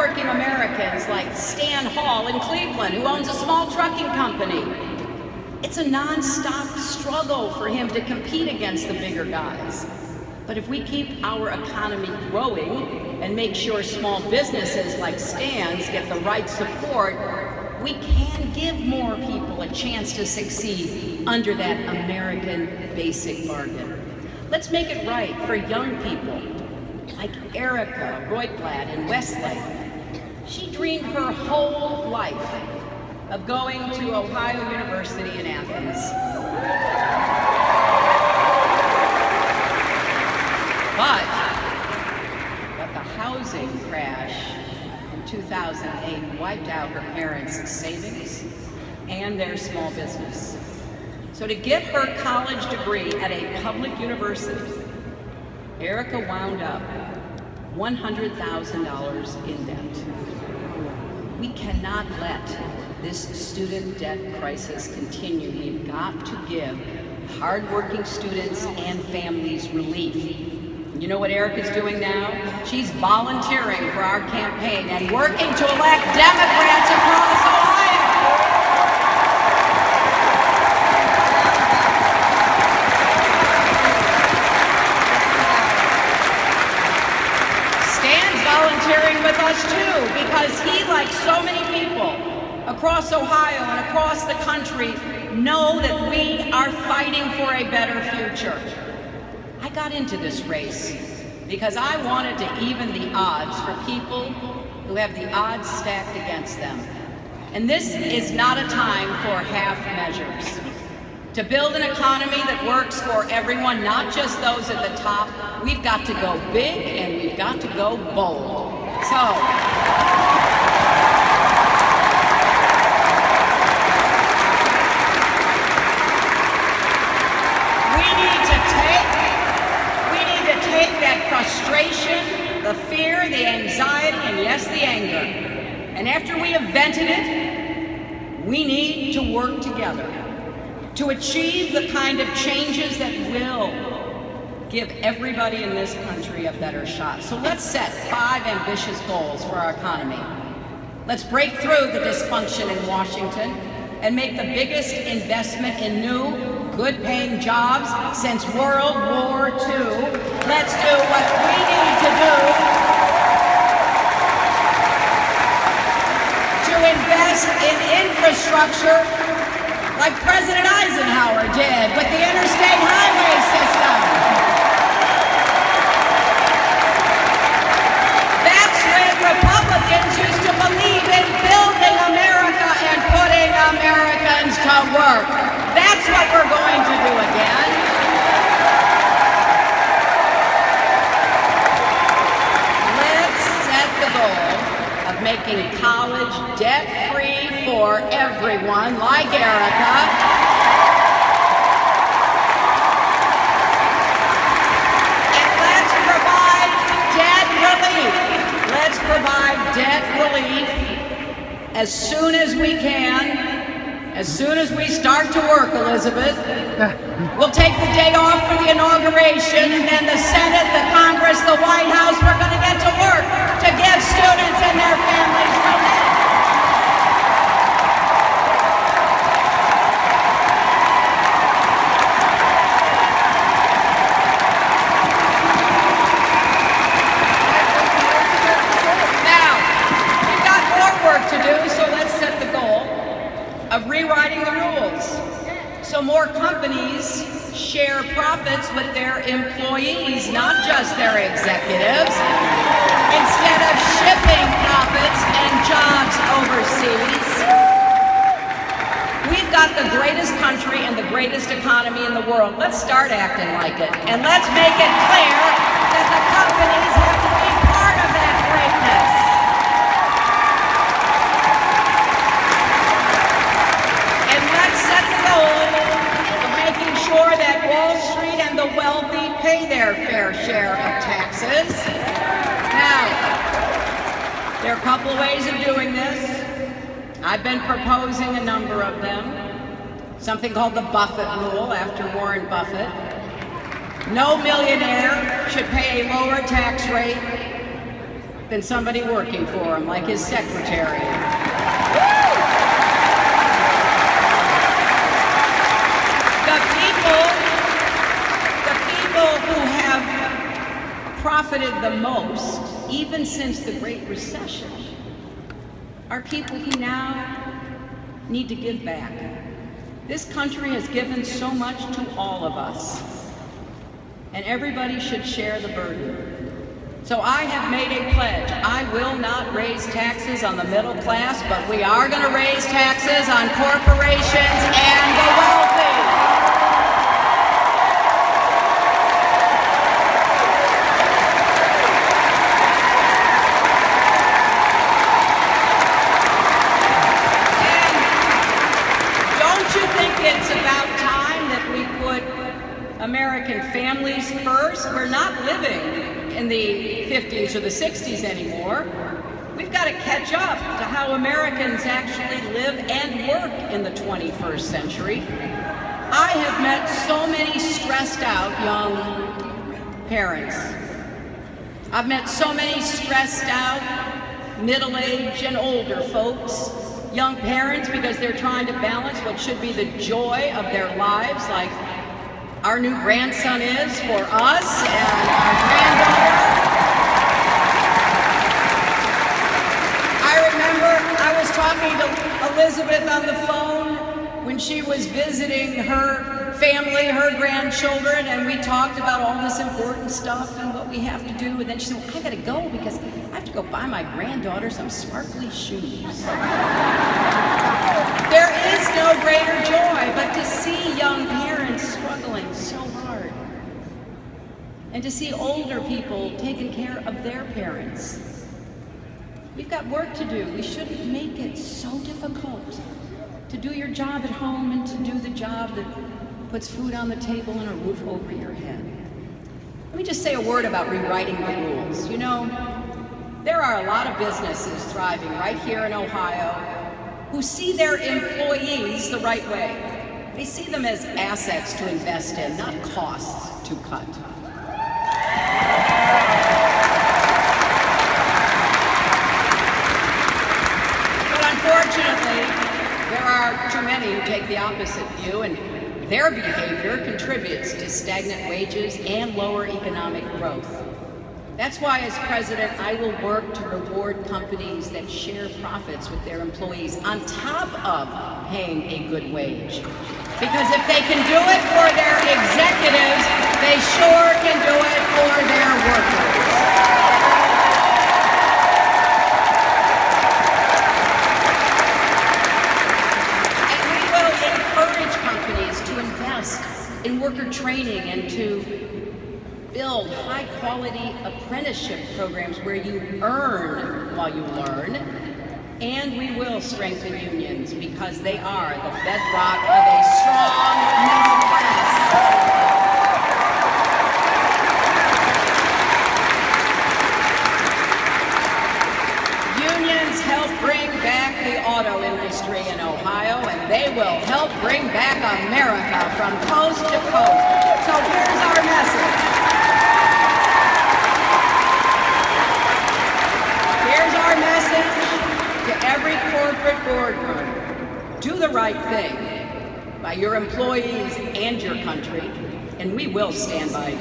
hardworking Americans like Stan Hall in Cleveland, who owns a small trucking company. It's a non-stop struggle for him to compete against the bigger guys. But if we keep our economy growing and make sure small businesses like Stan's get the right support, we can give more people a chance to succeed under that American basic bargain. Let's make it right for young people like Erica Roitblad in Westlake. She dreamed her whole life of going to Ohio University in Athens. But the housing crash in 2008 wiped out her parents' savings and their small business. So to get her college degree at a public university, Erica wound up $100,000 in debt. We cannot let this student debt crisis continue. We've got to give hardworking students and families relief. You know what Erica's doing now? She's volunteering for our campaign and working to elect Democrats across Ohio. Stan's volunteering with us too, because he, like so many people across Ohio and across the country, know that we are fighting for a better future. I got into this race because I wanted to even the odds for people who have the odds stacked against them. And this is not a time for half measures. To build an economy that works for everyone, not just those at the top, we've got to go big and we've got to go bold. So, take that frustration, the fear, the anxiety, and yes, the anger. And after we have vented it, we need to work together to achieve the kind of changes that will give everybody in this country a better shot. So let's set 5 ambitious goals for our economy. Let's break through the dysfunction in Washington and make the biggest investment in new, good-paying jobs since World War II. Let's do what we need to do to invest in infrastructure like President Eisenhower did with the interstate highway system. That's when Republicans used to believe in building America and putting Americans to work. That's what we're going to do again. The goal of making college debt-free for everyone, like Erica. And let's provide debt relief. Let's provide debt relief as soon as we can. As soon as we start to work, Elizabeth, we'll take the day off for the inauguration, and then the Senate, the Congress, the White House, we're going to get to work to give students and their families relief. Now, we've got more work to do, so let's set the goal of rewriting the rules so more companies share profits with their employees, not just their executives, instead of shipping profits and jobs overseas. We've got the greatest country and the greatest economy in the world. Let's start acting like it, and let's make it clear that the companies have to be part of that greatness. Set the goal of making sure that Wall Street and the wealthy pay their fair share of taxes. Now, there are a couple of ways of doing this. I've been proposing a number of them. Something called the Buffett rule, after Warren Buffett. No millionaire should pay a lower tax rate than somebody working for him, like his secretary. The people who have profited the most, even since the Great Recession, are people who now need to give back. This country has given so much to all of us, and everybody should share the burden. So I have made a pledge. I will not raise taxes on the middle class, but we are going to raise taxes on corporations and the wealthy. It's about time that we put American families first. We're not living in the 50s or the 60s anymore. We've got to catch up to how Americans actually live and work in the 21st century. I have met so many stressed out young parents. I've met so many stressed out middle-aged and older folks, young parents, because they're trying to balance what should be the joy of their lives, like our new grandson is for us and our granddaughter. I remember I was talking to Elizabeth on the phone when she was visiting her family, her grandchildren, and we talked about all this important stuff and what we have to do. And then she said, well, I gotta go because I have to go buy my granddaughter some sparkly shoes. There is no greater joy but to see young parents struggling so hard and to see older people taking care of their parents. We've got work to do. We shouldn't make it so difficult to do your job at home and to do the job that puts food on the table and a roof over your head. Let me just say a word about rewriting the rules. You know, there are a lot of businesses thriving right here in Ohio who see their employees the right way. They see them as assets to invest in, not costs to cut. But unfortunately, there are too many who take the opposite view, and their behavior contributes to stagnant wages and lower economic growth. That's why, as president, I will work to reward companies that share profits with their employees on top of paying a good wage. Because if they can do it for their executives, they sure can do it for their workers. And we will encourage companies to invest in worker training and to build high-quality apprenticeship programs where you earn while you learn, and we will strengthen unions because they are the bedrock of a strong middle class. Unions help bring back the auto industry in Ohio, and they will help bring back America from coast to coast. So here's our message. Here's our message to every corporate boardroom. Do the right thing by your employees and your country, and we will stand by you.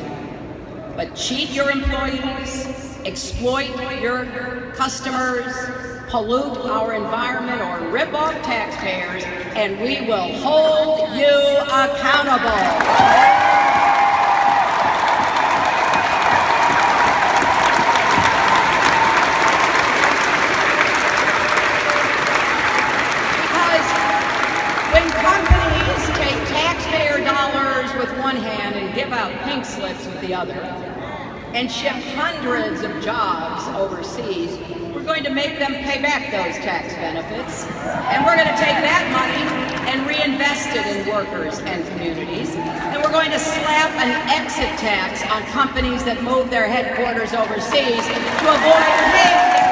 But cheat your employees, exploit your customers, pollute our environment, or rip off taxpayers, and we will hold you accountable. One hand and give out pink slips with the other, and ship hundreds of jobs overseas, we're going to make them pay back those tax benefits, and we're going to take that money and reinvest it in workers and communities, and we're going to slap an exit tax on companies that move their headquarters overseas to avoid paying